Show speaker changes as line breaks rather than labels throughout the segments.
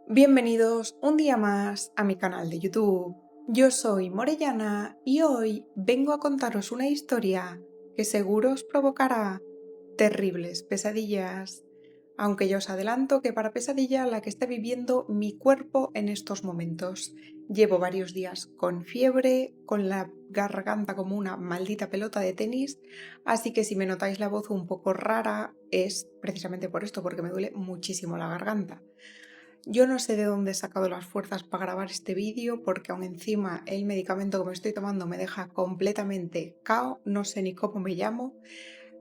Bienvenidos un día más a mi canal de YouTube. Yo soy Morellana y hoy vengo a contaros una historia que seguro os provocará terribles pesadillas. Aunque ya os adelanto que para pesadilla la que está viviendo mi cuerpo en estos momentos. Llevo varios días con fiebre, con la garganta como una maldita pelota de tenis, así que si me notáis la voz un poco rara es precisamente por esto, porque me duele muchísimo la garganta. Yo no sé de dónde he sacado las fuerzas para grabar este vídeo porque aún encima el medicamento que me estoy tomando me deja completamente cao, no sé ni cómo me llamo,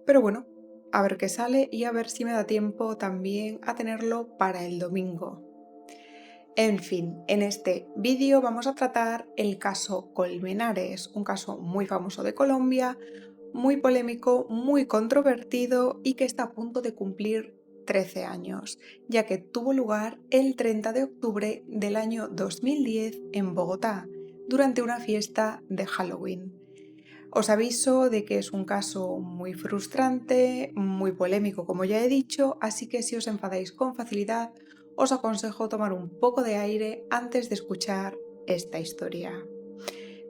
pero bueno, a ver qué sale y a ver si me da tiempo también a tenerlo para el domingo. En fin, en este vídeo vamos a tratar el caso Colmenares, un caso muy famoso de Colombia, muy polémico, muy controvertido y que está a punto de cumplir 13 años, ya que tuvo lugar el 30 de octubre del año 2010 en Bogotá, durante una fiesta de Halloween. Os aviso de que es un caso muy frustrante, muy polémico como ya he dicho, así que si os enfadáis con facilidad, os aconsejo tomar un poco de aire antes de escuchar esta historia.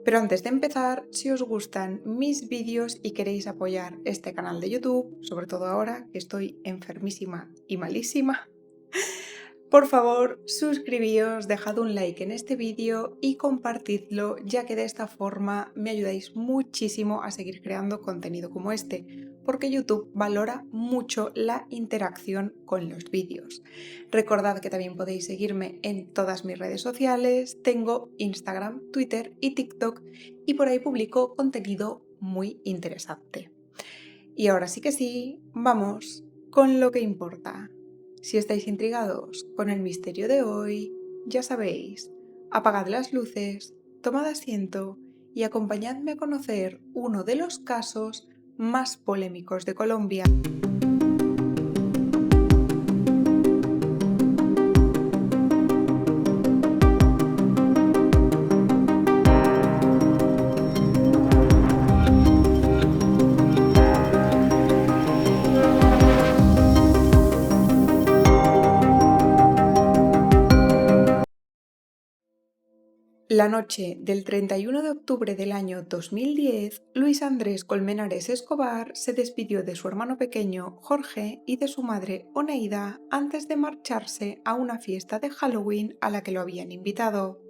Pero antes de empezar, si os gustan mis vídeos y queréis apoyar este canal de YouTube, sobre todo ahora que estoy enfermísima y malísima, por favor, suscribíos, dejad un like en este vídeo y compartidlo, ya que de esta forma me ayudáis muchísimo a seguir creando contenido como este, porque YouTube valora mucho la interacción con los vídeos. Recordad que también podéis seguirme en todas mis redes sociales, tengo Instagram, Twitter y TikTok, y por ahí publico contenido muy interesante. Y ahora sí que sí, vamos con lo que importa. Si estáis intrigados con el misterio de hoy, ya sabéis, apagad las luces, tomad asiento y acompañadme a conocer uno de los casos más polémicos de Colombia. La noche del 31 de octubre del año 2010, Luis Andrés Colmenares Escobar se despidió de su hermano pequeño Jorge y de su madre Oneida antes de marcharse a una fiesta de Halloween a la que lo habían invitado.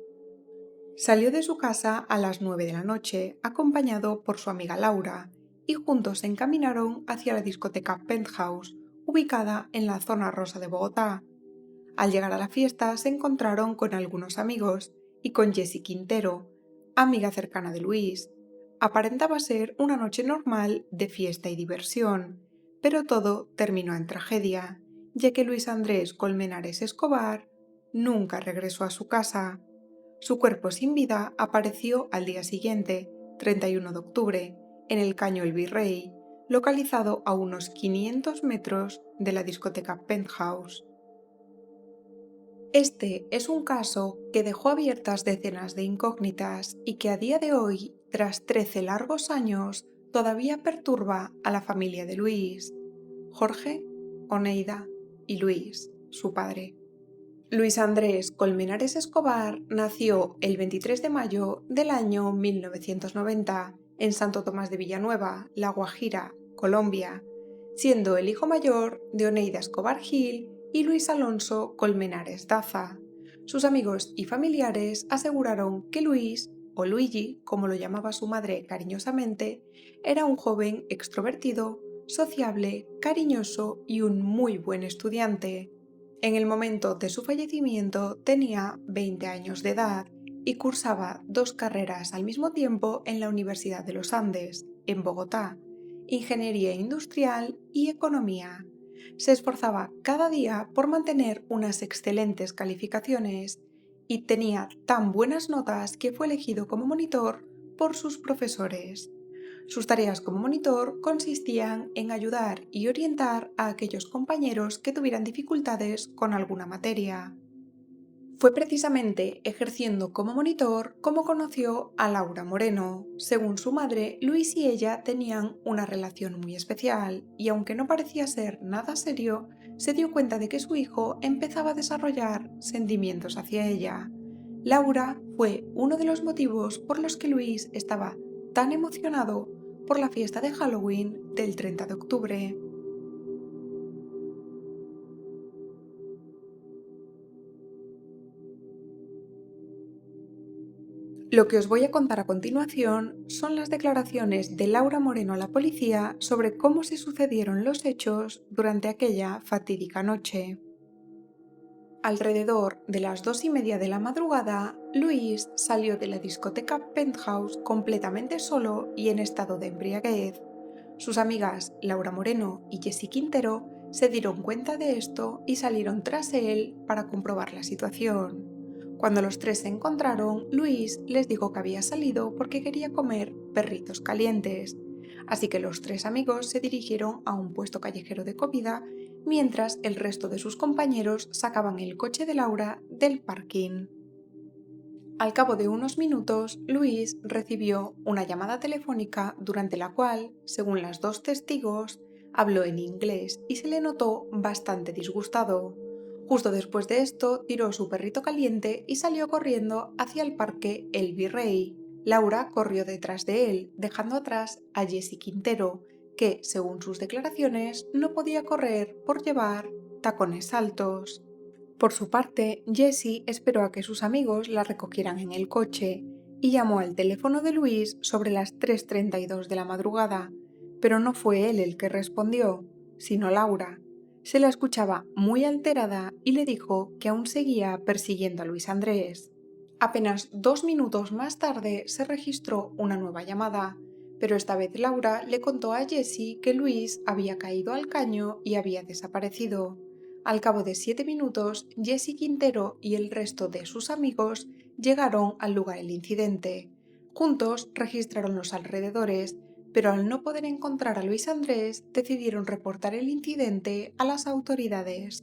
Salió de su casa a las 9 de la noche, acompañado por su amiga Laura, y juntos se encaminaron hacia la discoteca Penthouse, ubicada en la zona rosa de Bogotá. Al llegar a la fiesta se encontraron con algunos amigos y con Jessie Quintero, amiga cercana de Luis. Aparentaba ser una noche normal de fiesta y diversión, pero todo terminó en tragedia, ya que Luis Andrés Colmenares Escobar nunca regresó a su casa. Su cuerpo sin vida apareció al día siguiente, 31 de octubre, en el Caño El Virrey, localizado a unos 500 metros de la discoteca Penthouse. Este es un caso que dejó abiertas decenas de incógnitas y que a día de hoy, tras 13 largos años, todavía perturba a la familia de Luis, Jorge, Oneida y Luis, su padre. Luis Andrés Colmenares Escobar nació el 23 de mayo del año 1990 en Santo Tomás de Villanueva, La Guajira, Colombia, siendo el hijo mayor de Oneida Escobar Gil y Luis Alonso Colmenares Daza. Sus amigos y familiares aseguraron que Luis, o Luigi, como lo llamaba su madre cariñosamente, era un joven extrovertido, sociable, cariñoso y un muy buen estudiante. En el momento de su fallecimiento tenía 20 años de edad y cursaba 2 carreras al mismo tiempo en la Universidad de los Andes, en Bogotá, Ingeniería Industrial y Economía. Se esforzaba cada día por mantener unas excelentes calificaciones y tenía tan buenas notas que fue elegido como monitor por sus profesores. Sus tareas como monitor consistían en ayudar y orientar a aquellos compañeros que tuvieran dificultades con alguna materia. Fue precisamente ejerciendo como monitor como conoció a Laura Moreno. Según su madre, Luis y ella tenían una relación muy especial y aunque no parecía ser nada serio, se dio cuenta de que su hijo empezaba a desarrollar sentimientos hacia ella. Laura fue uno de los motivos por los que Luis estaba tan emocionado por la fiesta de Halloween del 30 de octubre. Lo que os voy a contar a continuación son las declaraciones de Laura Moreno a la policía sobre cómo se sucedieron los hechos durante aquella fatídica noche. Alrededor de las 2:30 de la madrugada, Luis salió de la discoteca Penthouse completamente solo y en estado de embriaguez. Sus amigas Laura Moreno y Jessie Quintero se dieron cuenta de esto y salieron tras él para comprobar la situación. Cuando los tres se encontraron, Luis les dijo que había salido porque quería comer perritos calientes. Así que los tres amigos se dirigieron a un puesto callejero de comida mientras el resto de sus compañeros sacaban el coche de Laura del parking. Al cabo de unos minutos, Luis recibió una llamada telefónica durante la cual, según las dos testigos, habló en inglés y se le notó bastante disgustado. Justo después de esto, tiró su perrito caliente y salió corriendo hacia el parque El Virrey. Laura corrió detrás de él, dejando atrás a Jessie Quintero, que, según sus declaraciones, no podía correr por llevar tacones altos. Por su parte, Jessie esperó a que sus amigos la recogieran en el coche y llamó al teléfono de Luis sobre las 3:32 de la madrugada, pero no fue él el que respondió, sino Laura. Se la escuchaba muy alterada y le dijo que aún seguía persiguiendo a Luis Andrés. Apenas 2 minutos más tarde se registró una nueva llamada, pero esta vez Laura le contó a Jessie que Luis había caído al caño y había desaparecido. Al cabo de 7 minutos, Jessie Quintero y el resto de sus amigos llegaron al lugar del incidente. Juntos registraron los alrededores, pero al no poder encontrar a Luis Andrés, decidieron reportar el incidente a las autoridades.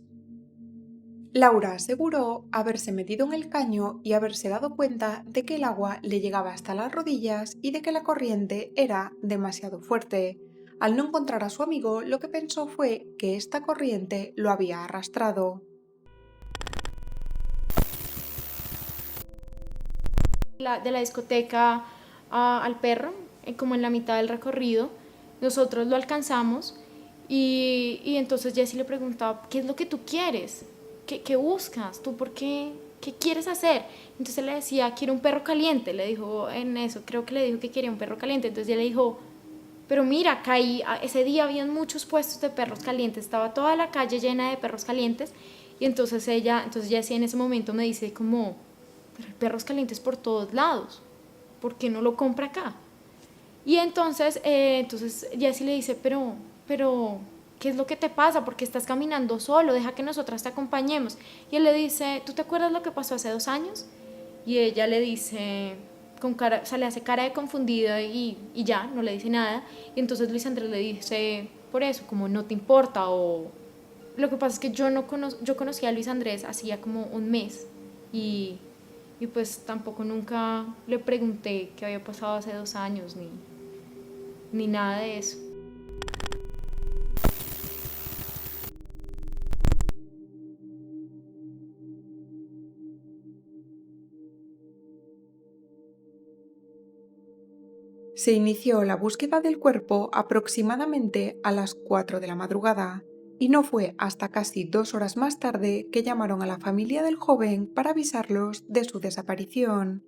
Laura aseguró haberse metido en el caño y haberse dado cuenta de que el agua le llegaba hasta las rodillas y de que la corriente era demasiado fuerte. Al no encontrar a su amigo, lo que pensó fue que esta corriente lo había arrastrado.
De la discoteca al perro, como en la mitad del recorrido. Nosotros lo alcanzamos y entonces Jessie le preguntaba, ¿qué es lo que tú quieres? ¿Qué buscas? ¿Tú por qué? ¿Qué quieres hacer? Entonces él le decía, quiero un perro caliente. Le dijo en eso, creo que le dijo que quería un perro caliente. Entonces ella le dijo, pero mira, ese día habían muchos puestos de perros calientes, estaba toda la calle llena de perros calientes. Y entonces Jessie en ese momento me dice como, pero hay perros calientes por todos lados, ¿por qué no lo compra acá? Y entonces Jessie le dice, pero, ¿qué es lo que te pasa? ¿Por qué estás caminando solo? Deja que nosotras te acompañemos. Y él le dice, ¿tú te acuerdas lo que pasó hace 2 años? Y ella le dice, o sea, le hace cara de confundida y ya, no le dice nada. Y entonces Luis Andrés le dice, por eso, como no te importa o... Lo que pasa es que yo conocí a Luis Andrés hacía como un mes y, y pues tampoco nunca le pregunté qué había pasado hace 2 años ni nada de eso.
Se inició la búsqueda del cuerpo aproximadamente a las 4 de la madrugada y no fue hasta casi 2 horas más tarde que llamaron a la familia del joven para avisarlos de su desaparición.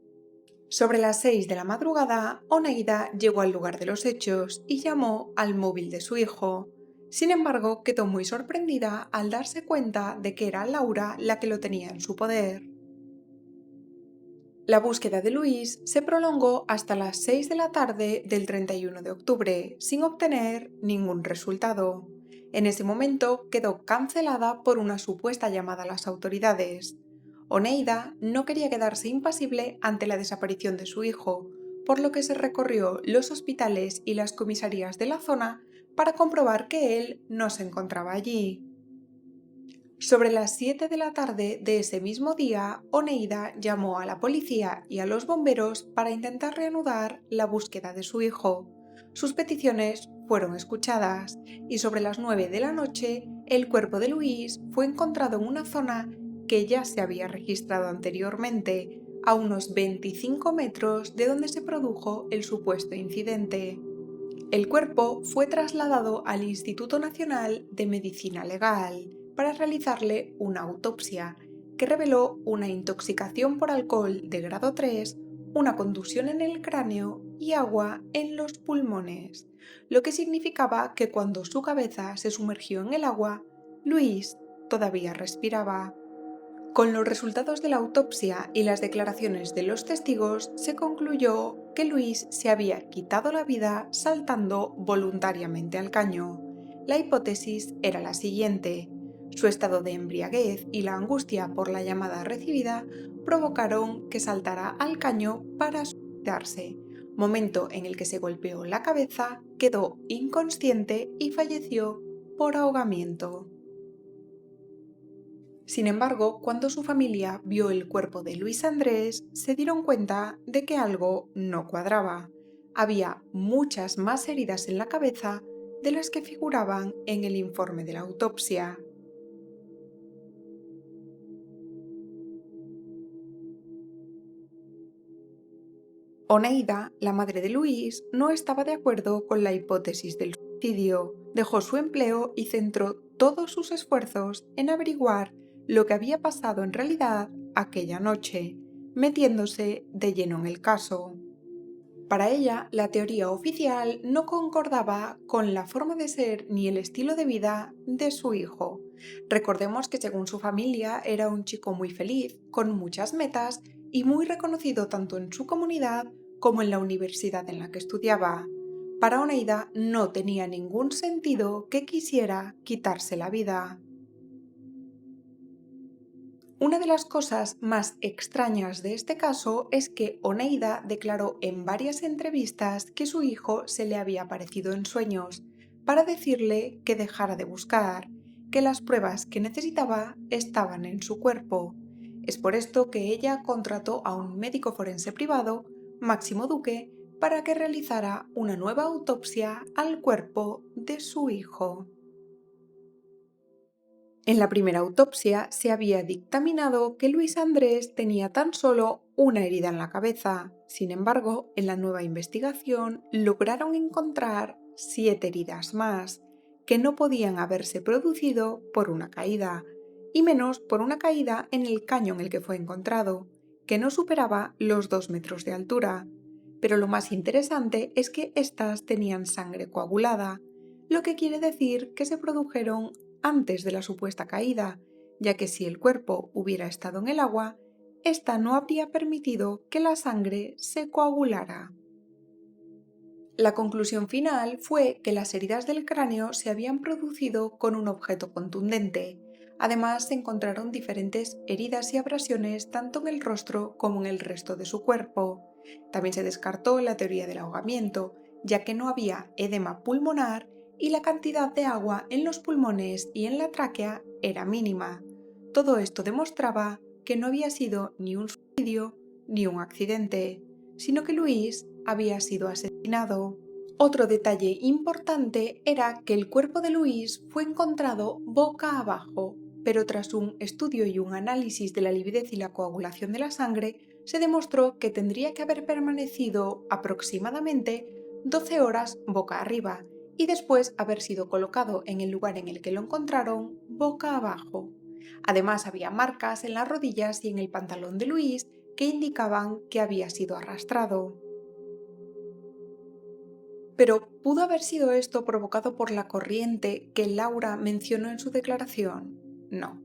Sobre las 6 de la madrugada, Oneida llegó al lugar de los hechos y llamó al móvil de su hijo. Sin embargo, quedó muy sorprendida al darse cuenta de que era Laura la que lo tenía en su poder. La búsqueda de Luis se prolongó hasta las 6 de la tarde del 31 de octubre, sin obtener ningún resultado. En ese momento quedó cancelada por una supuesta llamada a las autoridades. Oneida no quería quedarse impasible ante la desaparición de su hijo, por lo que se recorrió los hospitales y las comisarías de la zona para comprobar que él no se encontraba allí. Sobre las 7 de la tarde de ese mismo día, Oneida llamó a la policía y a los bomberos para intentar reanudar la búsqueda de su hijo. Sus peticiones fueron escuchadas y sobre las 9 de la noche el cuerpo de Luis fue encontrado en una zona que ya se había registrado anteriormente, a unos 25 metros de donde se produjo el supuesto incidente. El cuerpo fue trasladado al Instituto Nacional de Medicina Legal para realizarle una autopsia que reveló una intoxicación por alcohol de grado 3, una contusión en el cráneo y agua en los pulmones, lo que significaba que cuando su cabeza se sumergió en el agua, Luis todavía respiraba. Con los resultados de la autopsia y las declaraciones de los testigos, se concluyó que Luis se había quitado la vida saltando voluntariamente al caño. La hipótesis era la siguiente: su estado de embriaguez y la angustia por la llamada recibida provocaron que saltara al caño para suicidarse, momento en el que se golpeó la cabeza, quedó inconsciente y falleció por ahogamiento. Sin embargo, cuando su familia vio el cuerpo de Luis Andrés, se dieron cuenta de que algo no cuadraba. Había muchas más heridas en la cabeza de las que figuraban en el informe de la autopsia. Oneida, la madre de Luis, no estaba de acuerdo con la hipótesis del suicidio. Dejó su empleo y centró todos sus esfuerzos en averiguar lo que había pasado en realidad aquella noche, metiéndose de lleno en el caso. Para ella, la teoría oficial no concordaba con la forma de ser ni el estilo de vida de su hijo. Recordemos que según su familia era un chico muy feliz, con muchas metas y muy reconocido tanto en su comunidad como en la universidad en la que estudiaba. Para Oneida no tenía ningún sentido que quisiera quitarse la vida. Una de las cosas más extrañas de este caso es que Oneida declaró en varias entrevistas que su hijo se le había aparecido en sueños para decirle que dejara de buscar, que las pruebas que necesitaba estaban en su cuerpo. Es por esto que ella contrató a un médico forense privado, Máximo Duque, para que realizara una nueva autopsia al cuerpo de su hijo. En la primera autopsia se había dictaminado que Luis Andrés tenía tan solo una herida en la cabeza. Sin embargo, en la nueva investigación lograron encontrar 7 heridas más, que no podían haberse producido por una caída, y menos por una caída en el caño en el que fue encontrado, que no superaba los 2 metros de altura. Pero lo más interesante es que éstas tenían sangre coagulada, lo que quiere decir que se produjeron antes de la supuesta caída, ya que si el cuerpo hubiera estado en el agua, ésta no habría permitido que la sangre se coagulara. La conclusión final fue que las heridas del cráneo se habían producido con un objeto contundente. Además, se encontraron diferentes heridas y abrasiones tanto en el rostro como en el resto de su cuerpo. También se descartó la teoría del ahogamiento, ya que no había edema pulmonar y la cantidad de agua en los pulmones y en la tráquea era mínima. Todo esto demostraba que no había sido ni un suicidio ni un accidente, sino que Luis había sido asesinado. Otro detalle importante era que el cuerpo de Luis fue encontrado boca abajo, pero tras un estudio y un análisis de la lividez y la coagulación de la sangre, se demostró que tendría que haber permanecido aproximadamente 12 horas boca arriba y después haber sido colocado en el lugar en el que lo encontraron boca abajo. Además, había marcas en las rodillas y en el pantalón de Luis que indicaban que había sido arrastrado. Pero ¿pudo haber sido esto provocado por la corriente que Laura mencionó en su declaración? No.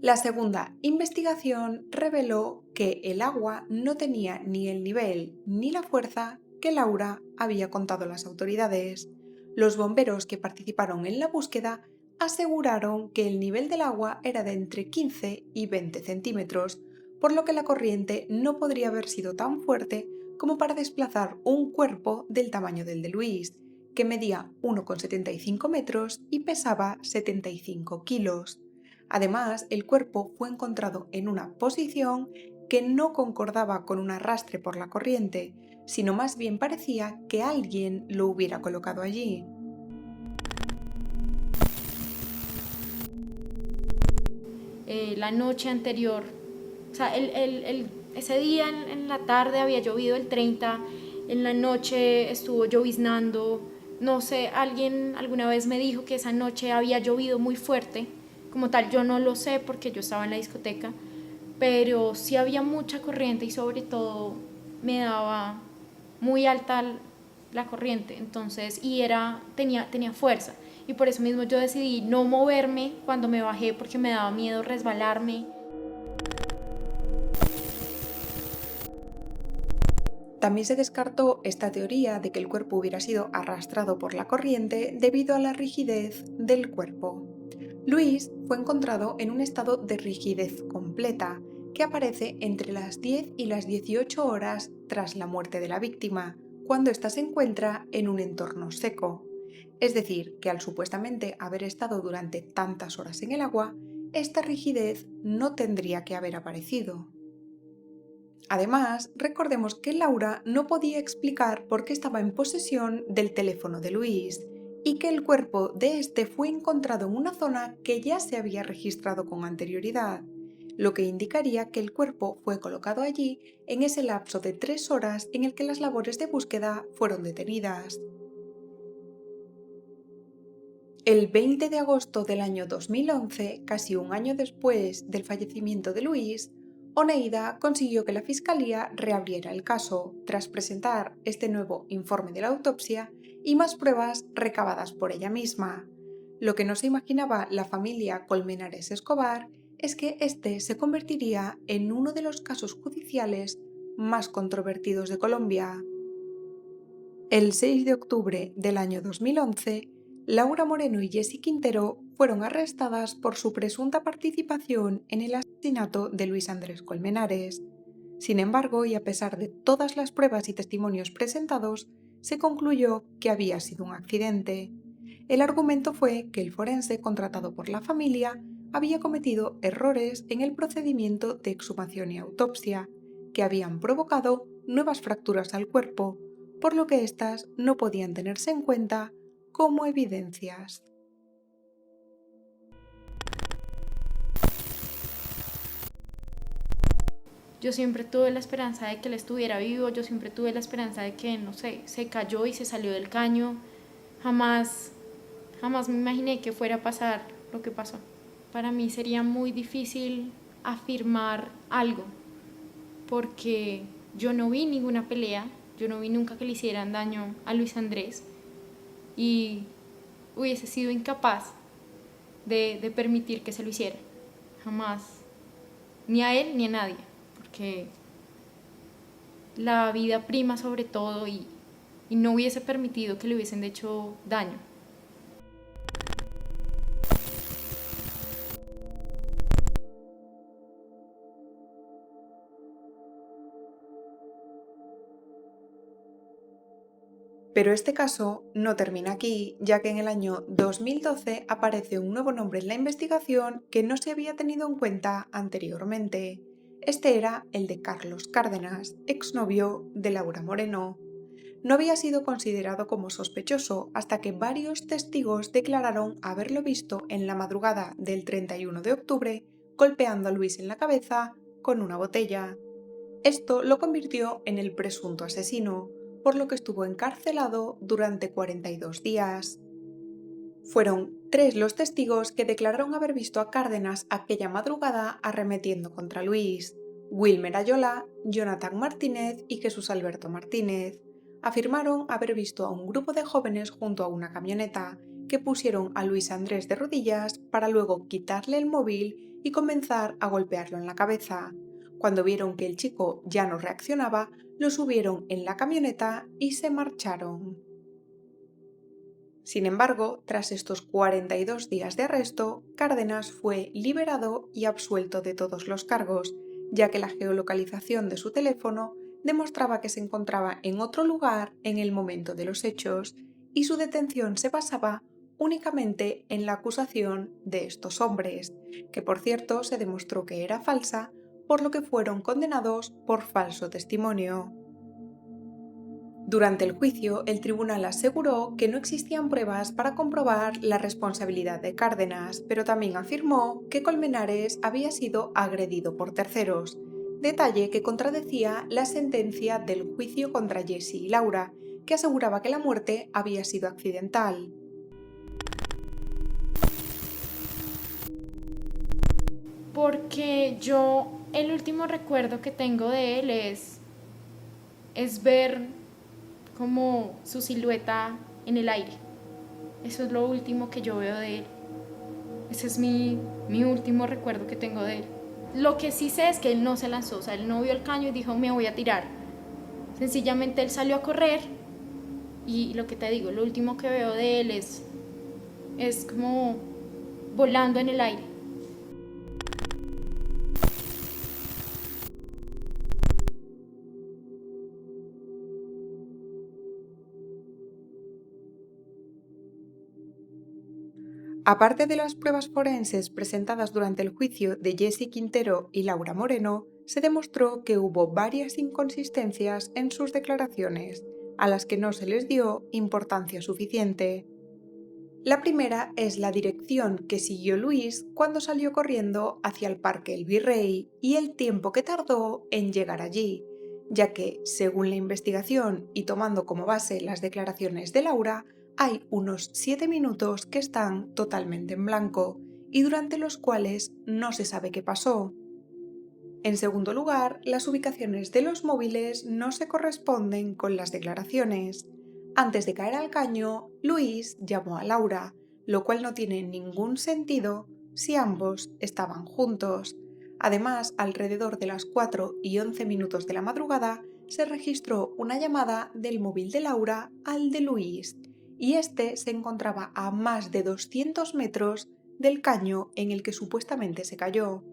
La segunda investigación reveló que el agua no tenía ni el nivel ni la fuerza que Laura había contado a las autoridades. Los bomberos que participaron en la búsqueda aseguraron que el nivel del agua era de entre 15 y 20 centímetros, por lo que la corriente no podría haber sido tan fuerte como para desplazar un cuerpo del tamaño del de Luis, que medía 1,75 metros y pesaba 75 kilos. Además, el cuerpo fue encontrado en una posición que no concordaba con un arrastre por la corriente, sino más bien parecía que alguien lo hubiera colocado allí.
La noche anterior, o sea, ese día en la tarde había llovido el 30, en la noche estuvo lloviznando, no sé, alguien alguna vez me dijo que esa noche había llovido muy fuerte, como tal yo no lo sé porque yo estaba en la discoteca, pero sí había mucha corriente y sobre todo me daba muy alta la corriente, entonces, y tenía fuerza. Y por eso mismo yo decidí no moverme cuando me bajé porque me daba miedo resbalarme.
También se descartó esta teoría de que el cuerpo hubiera sido arrastrado por la corriente debido a la rigidez del cuerpo. Luis fue encontrado en un estado de rigidez completa que aparece entre las 10 y las 18 horas tras la muerte de la víctima, cuando ésta se encuentra en un entorno seco. Es decir, que al supuestamente haber estado durante tantas horas en el agua, esta rigidez no tendría que haber aparecido. Además, recordemos que Laura no podía explicar por qué estaba en posesión del teléfono de Luis y que el cuerpo de este fue encontrado en una zona que ya se había registrado con anterioridad, lo que indicaría que el cuerpo fue colocado allí en ese lapso de 3 horas en el que las labores de búsqueda fueron detenidas. El 20 de agosto del año 2011, casi un año después del fallecimiento de Luis, Oneida consiguió que la Fiscalía reabriera el caso, tras presentar este nuevo informe de la autopsia y más pruebas recabadas por ella misma. Lo que no se imaginaba la familia Colmenares Escobar es que este se convertiría en uno de los casos judiciales más controvertidos de Colombia. El 6 de octubre del año 2011, Laura Moreno y Jessy Quintero fueron arrestadas por su presunta participación en el asesinato de Luis Andrés Colmenares. Sin embargo, y a pesar de todas las pruebas y testimonios presentados, se concluyó que había sido un accidente. El argumento fue que el forense contratado por la familia había cometido errores en el procedimiento de exhumación y autopsia, que habían provocado nuevas fracturas al cuerpo, por lo que éstas no podían tenerse en cuenta como evidencias.
Yo siempre tuve la esperanza de que él estuviera vivo, yo siempre tuve la esperanza de que, no sé, se cayó y se salió del caño. Jamás, jamás me imaginé que fuera a pasar lo que pasó. Para mí sería muy difícil afirmar algo, porque yo no vi ninguna pelea, yo no vi nunca que le hicieran daño a Luis Andrés y hubiese sido incapaz de permitir que se lo hiciera. Jamás. Ni a él ni a nadie. Porque la vida prima sobre todo y no hubiese permitido que le hubiesen hecho daño.
Pero este caso no termina aquí, ya que en el año 2012 aparece un nuevo nombre en la investigación que no se había tenido en cuenta anteriormente. Este era el de Carlos Cárdenas, exnovio de Laura Moreno. No había sido considerado como sospechoso hasta que varios testigos declararon haberlo visto en la madrugada del 31 de octubre golpeando a Luis en la cabeza con una botella. Esto lo convirtió en el presunto asesino, por lo que estuvo encarcelado durante 42 días. Fueron 3 los testigos que declararon haber visto a Cárdenas aquella madrugada arremetiendo contra Luis: Wilmer Ayola, Jonathan Martínez y Jesús Alberto Martínez. Afirmaron haber visto a un grupo de jóvenes junto a una camioneta que pusieron a Luis Andrés de rodillas para luego quitarle el móvil y comenzar a golpearlo en la cabeza. Cuando vieron que el chico ya no reaccionaba, lo subieron en la camioneta y se marcharon. Sin embargo, tras estos 42 días de arresto, Cárdenas fue liberado y absuelto de todos los cargos, ya que la geolocalización de su teléfono demostraba que se encontraba en otro lugar en el momento de los hechos y su detención se basaba únicamente en la acusación de estos hombres, que por cierto se demostró que era falsa, por lo que fueron condenados por falso testimonio. Durante el juicio, el tribunal aseguró que no existían pruebas para comprobar la responsabilidad de Cárdenas, pero también afirmó que Colmenares había sido agredido por terceros, detalle que contradecía la sentencia del juicio contra Jesse y Laura, que aseguraba que la muerte había sido accidental.
Porque yo el último recuerdo que tengo de él es ver como su silueta en el aire. Eso es lo último que yo veo de él. Ese es mi último recuerdo que tengo de él. Lo que sí sé es que él no se lanzó, o sea, él no vio el caño y dijo, me voy a tirar. Sencillamente él salió a correr y lo que te digo, lo último que veo de él es como volando en el aire.
Aparte de las pruebas forenses presentadas durante el juicio de Jesse Quintero y Laura Moreno, se demostró que hubo varias inconsistencias en sus declaraciones, a las que no se les dio importancia suficiente. La primera es la dirección que siguió Luis cuando salió corriendo hacia el Parque El Virrey y el tiempo que tardó en llegar allí, ya que, según la investigación y tomando como base las declaraciones de Laura, hay unos 7 minutos que están totalmente en blanco y durante los cuales no se sabe qué pasó. En segundo lugar, las ubicaciones de los móviles no se corresponden con las declaraciones. Antes de caer al caño, Luis llamó a Laura, lo cual no tiene ningún sentido si ambos estaban juntos. Además, alrededor de las 4:11 de la madrugada, se registró una llamada del móvil de Laura al de Luis, y este se encontraba a más de 200 metros del caño en el que supuestamente se cayó.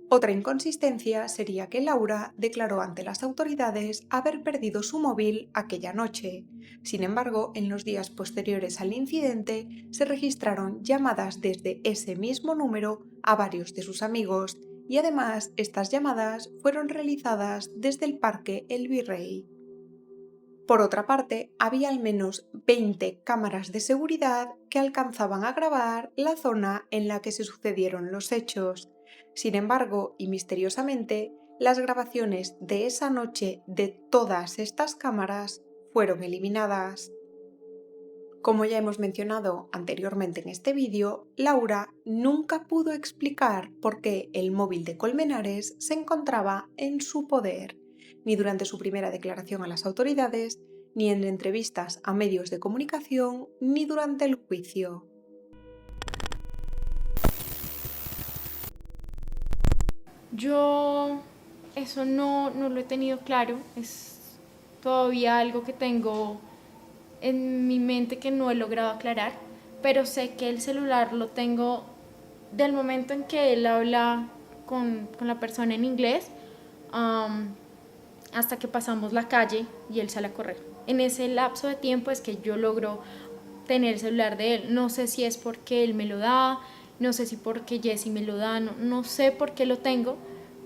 Otra inconsistencia sería que Laura declaró ante las autoridades haber perdido su móvil aquella noche. Sin embargo, en los días posteriores al incidente se registraron llamadas desde ese mismo número a varios de sus amigos y además estas llamadas fueron realizadas desde el Parque El Virrey. Por otra parte, había al menos 20 cámaras de seguridad que alcanzaban a grabar la zona en la que se sucedieron los hechos. Sin embargo, y misteriosamente, las grabaciones de esa noche de todas estas cámaras fueron eliminadas. Como ya hemos mencionado anteriormente en este vídeo, Laura nunca pudo explicar por qué el móvil de Colmenares se encontraba en su poder, ni durante su primera declaración a las autoridades, ni en entrevistas a medios de comunicación, ni durante el juicio.
Yo eso no lo he tenido claro, es todavía algo que tengo en mi mente que no he logrado aclarar, pero sé que el celular lo tengo del momento en que él habla con la persona en inglés hasta que pasamos la calle y él sale a correr. En ese lapso de tiempo es que yo logro tener el celular de él. No sé si es porque él me lo da, no sé si porque Jesse me lo da, no sé por qué lo tengo,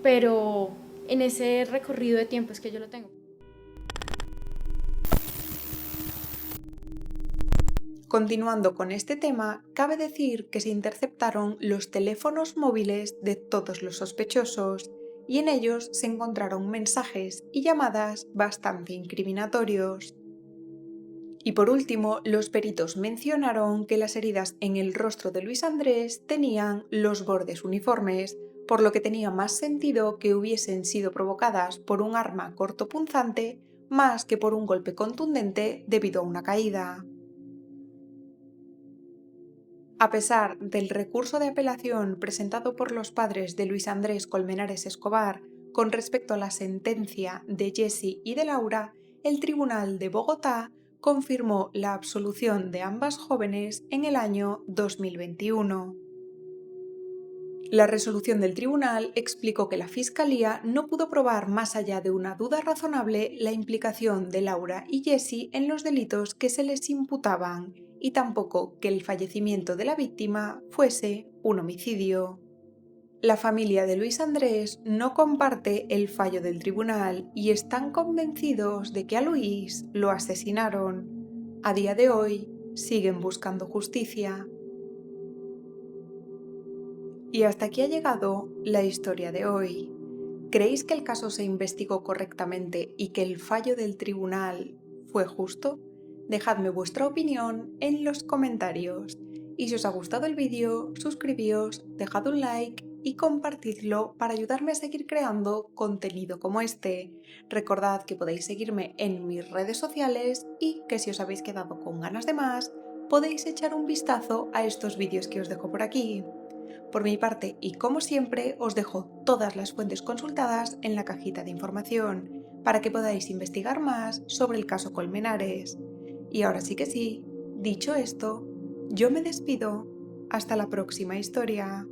pero en ese recorrido de tiempo es que yo lo tengo.
Continuando con este tema, cabe decir que se interceptaron los teléfonos móviles de todos los sospechosos y en ellos se encontraron mensajes y llamadas bastante incriminatorios. Y por último, los peritos mencionaron que las heridas en el rostro de Luis Andrés tenían los bordes uniformes, por lo que tenía más sentido que hubiesen sido provocadas por un arma cortopunzante más que por un golpe contundente debido a una caída. A pesar del recurso de apelación presentado por los padres de Luis Andrés Colmenares Escobar con respecto a la sentencia de Jesse y de Laura, el Tribunal de Bogotá confirmó la absolución de ambas jóvenes en el año 2021. La resolución del tribunal explicó que la Fiscalía no pudo probar más allá de una duda razonable la implicación de Laura y Jesse en los delitos que se les imputaban y tampoco que el fallecimiento de la víctima fuese un homicidio. La familia de Luis Andrés no comparte el fallo del tribunal y están convencidos de que a Luis lo asesinaron. A día de hoy siguen buscando justicia. Y hasta aquí ha llegado la historia de hoy. ¿Creéis que el caso se investigó correctamente y que el fallo del tribunal fue justo? Dejadme vuestra opinión en los comentarios. Y si os ha gustado el vídeo, suscribíos, dejad un like y compartidlo para ayudarme a seguir creando contenido como este. Recordad que podéis seguirme en mis redes sociales y que si os habéis quedado con ganas de más, podéis echar un vistazo a estos vídeos que os dejo por aquí. Por mi parte, y como siempre, os dejo todas las fuentes consultadas en la cajita de información para que podáis investigar más sobre el caso Colmenares. Y ahora sí que sí, dicho esto, yo me despido. Hasta la próxima historia.